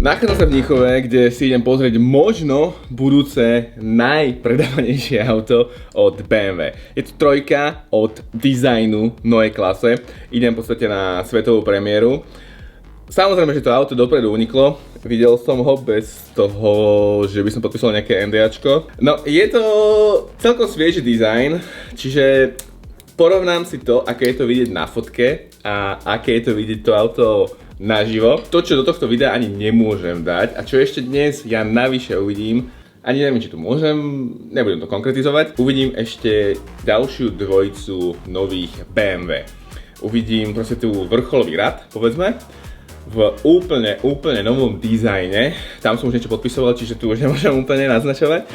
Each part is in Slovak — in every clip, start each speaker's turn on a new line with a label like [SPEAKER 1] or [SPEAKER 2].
[SPEAKER 1] Nachádzam sa v Mníchove, kde si idem pozrieť možno budúce najpredávanejšie auto od BMW. Je to trojka od dizajnu novej klase. Idem v podstate na svetovú premiéru. Samozrejme, že to auto dopredu uniklo. Videl som ho bez toho, že by som podpísal nejaké NDAčko. No, je to celkom svieži dizajn, čiže porovnám si to, aké je to vidieť na fotke a aké je to vidieť to auto naživo. To, čo do tohto videa ani nemôžem dať a čo ešte dnes ja navyše uvidím, ani neviem, či to môžem, nebudem to konkretizovať. Uvidím ešte ďalšiu dvojicu nových BMW. Uvidím proste tu vrcholový rad, povedzme, v úplne novom dizajne. Tam som už niečo podpisoval, čiže tu už nemôžem úplne naznačovať.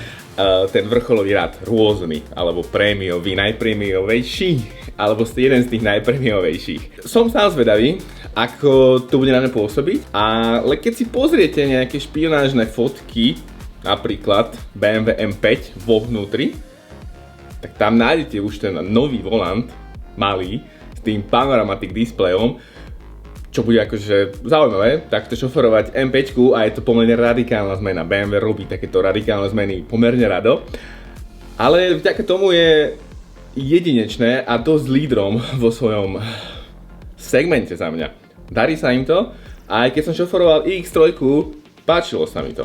[SPEAKER 1] Ten vrcholový rad, rôzny, alebo prémiový, najprémiovejší, alebo jeden z tých najprémiovejších. Som sám zvedavý, ako to bude na mňa pôsobiť, ale keď si pozriete nejaké špionážne fotky, napríklad BMW M5 vo vnútri, tak tam nájdete už ten nový volant, malý, s tým panoramatic displejom, čo bude akože zaujímavé, takto šoferovať M5 a je to pomerne radikálna zmena. BMW robí takéto radikálne zmeny pomerne rado, ale vďaka tomu je jedinečné a dosť lídrom vo svojom segmente za mňa. Darí sa im to a aj keď som šoferoval X3, páčilo sa mi to.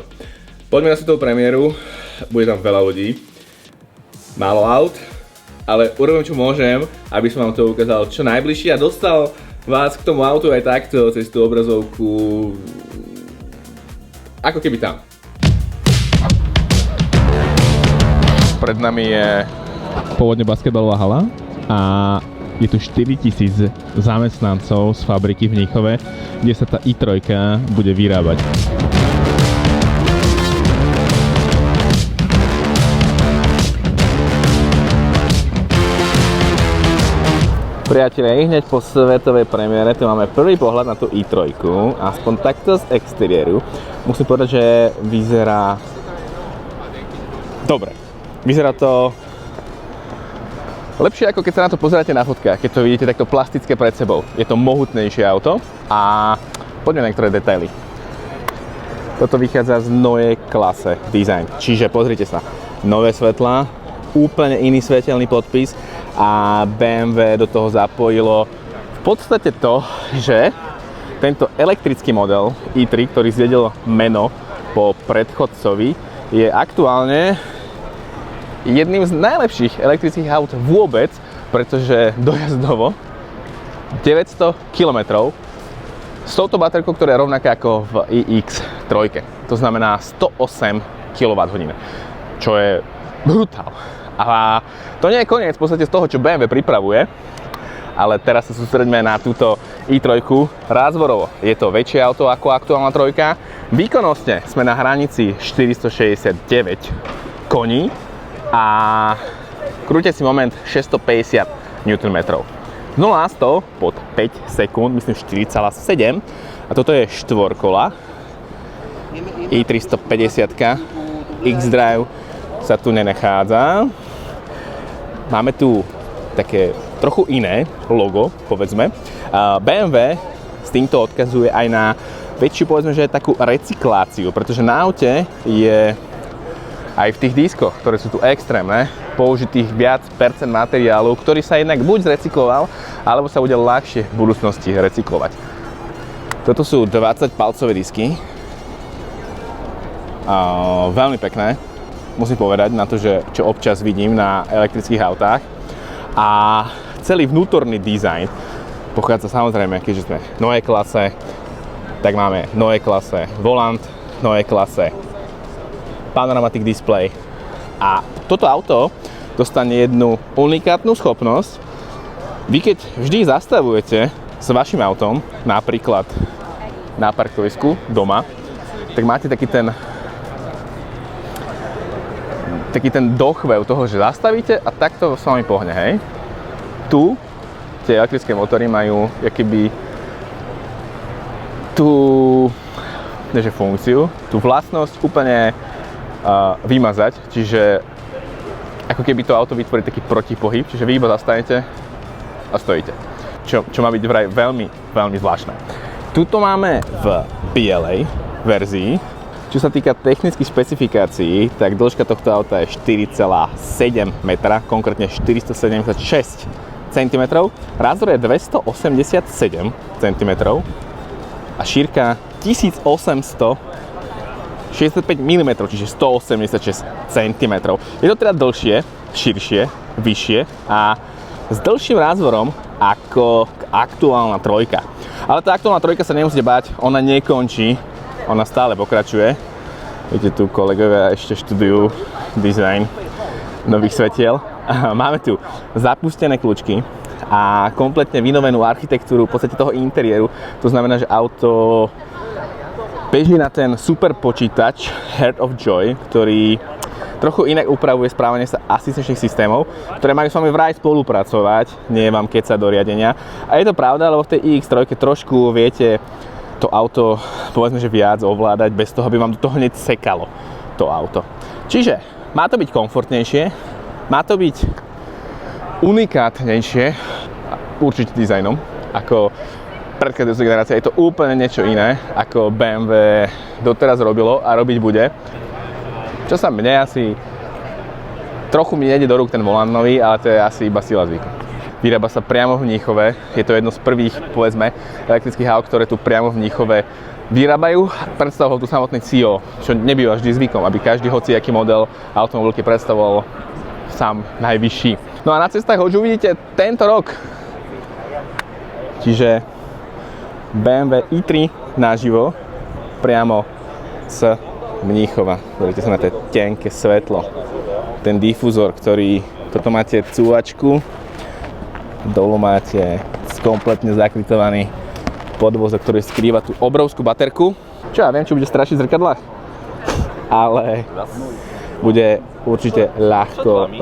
[SPEAKER 1] Poďme na svetovú premiéru, bude tam veľa ľudí, málo aut, ale urobím čo môžem, aby som vám to ukázal čo najbližšie a dostal vás k tomu autu aj takto cez tú obrazovku, ako keby tam. Pred nami je pôvodne basketbalová hala a je tu 4000 zamestnancov z fabriky v Mníchove, kde sa tá i3 bude vyrábať. Priatelia, hneď po svetovej premiére tu máme prvý pohľad na tú i3, aspoň takto z exteriéru. Musím povedať, že vyzerá dobre. Vyzerá to lepšie, ako keď sa na to pozeráte na fotkách, keď to vidíte takto plastické pred sebou. Je to mohutnejšie auto a poďme na niektoré detaily. Toto vychádza z novej klase design, čiže pozrite sa, nové svetlá, úplne iný svetelný podpis a BMW do toho zapojilo v podstate to, že tento elektrický model i3, ktorý zjedil meno po predchodcovi, je aktuálne jedným z najlepších elektrických aut vôbec, pretože dojazdovo 900 km s touto baterkou, ktorá je rovnaká ako v iX3. To znamená 108 kWh, čo je brutál. A to nie je koniec v podstate z toho, čo BMW pripravuje, ale teraz sa sústreďme na túto i3 rázvorovo. Je to väčšie auto ako aktuálna trojka. Výkonnostne sme na hranici 469 koní a krútiaci moment 650 Nm. 0 na 100 pod 5 sekúnd, myslím 4,7, a toto je štvorkola i350 X-Drive sa tu nenachádza. Máme tu také trochu iné logo, povedzme. BMW s týmto odkazuje aj na väčšiu, povedzme, že takú recykláciu, pretože na aute je aj v tých diskoch, ktoré sú tu extrémne, použitých viac percent materiálu, ktorý sa jednak buď zrecykloval, alebo sa bude ľahšie v budúcnosti recyklovať. Toto sú 20-palcové disky. Veľmi pekné, musím povedať, na to, že čo občas vidím na elektrických autách. A celý vnútorný dizajn pochádza samozrejme, keďže sme v novej klase, tak máme v novej klase volant, v novej klase panoramatic display. A toto auto dostane jednu unikátnu schopnosť. Vy keď vždy zastavujete s vašim autom, napríklad na parkovisku doma, tak máte taký ten dochvev toho, že zastavíte a takto s vami pohne, hej. Tu tie elektrické motory majú akýby tú funkciu, tú vlastnosť úplne vymazať, čiže ako keby to auto vytvorí taký protipohyb, čiže vy iba zastanete a stojíte. Čo má byť vraj veľmi, veľmi zvláštne. Tuto máme v bielej verzii. Čo sa týka technických špecifikácií, tak dĺžka tohto auta je 4,7 metra, konkrétne 476 cm. Rázor je 287 cm a šírka 1865 mm, čiže 186 cm. Je to teda dlhšie, širšie, vyššie a s dlhším rázvorom ako aktuálna trojka. Ale tá aktuálna trojka sa nemusíte báť, ona nekončí, ona stále pokračuje. Viete, tu kolegovia ešte študujú dizajn nových svetiel. Máme tu zapustené kľúčky a kompletne vynovenú architektúru v podstate toho interiéru. To znamená, že auto beží na ten super počítač Heart of Joy, ktorý trochu inak upravuje správanie sa asistenčných systémov, ktoré majú s vami vraj spolupracovať, nie vám kecať do riadenia. A je to pravda, lebo v tej iX3 trošku viete to auto, povedzme, že viac ovládať bez toho, aby vám do toho hneď sekalo to auto. Čiže má to byť komfortnejšie, má to byť unikátnejšie, určite dizajnom, ako predchádzajúca generácia. Je to úplne niečo iné, ako BMW doteraz robilo a robiť bude. Čo sa mne asi trochu mi nejde do rúk ten volant nový, ale to je asi iba sila zvyku. Vyrába sa priamo v Mníchove, je to jedno z prvých, povedzme, elektrických aut, ktoré tu priamo v Mníchove vyrábajú. Predstavoval tu samotný CEO, čo nebýva vždy zvykom, aby každý hociaký model automobilky predstavoval sám najvyšší. No a na cestách už uvidíte tento rok. Čiže BMW i3 naživo, priamo z Mníchova. Pozrite sa na to tenké svetlo, ten difúzor, ktorý, toto máte cúvačku, dolu máte kompletne zakrytovaný podvozok, ktorý skrýva tú obrovskú baterku. Čo ja viem, či bude strašiť zrkadla, ale bude určite ľahko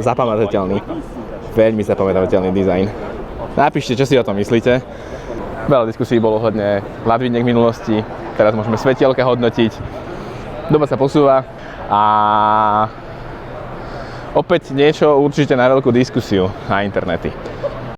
[SPEAKER 1] zapamätateľný, veľmi zapamätateľný dizajn. Napíšte, čo si o tom myslíte. Veľa diskusí bolo hodne ladviniek v minulosti, teraz môžeme svetielka hodnotiť. Doba sa posúva a opäť niečo určite na veľkú diskusiu na internety.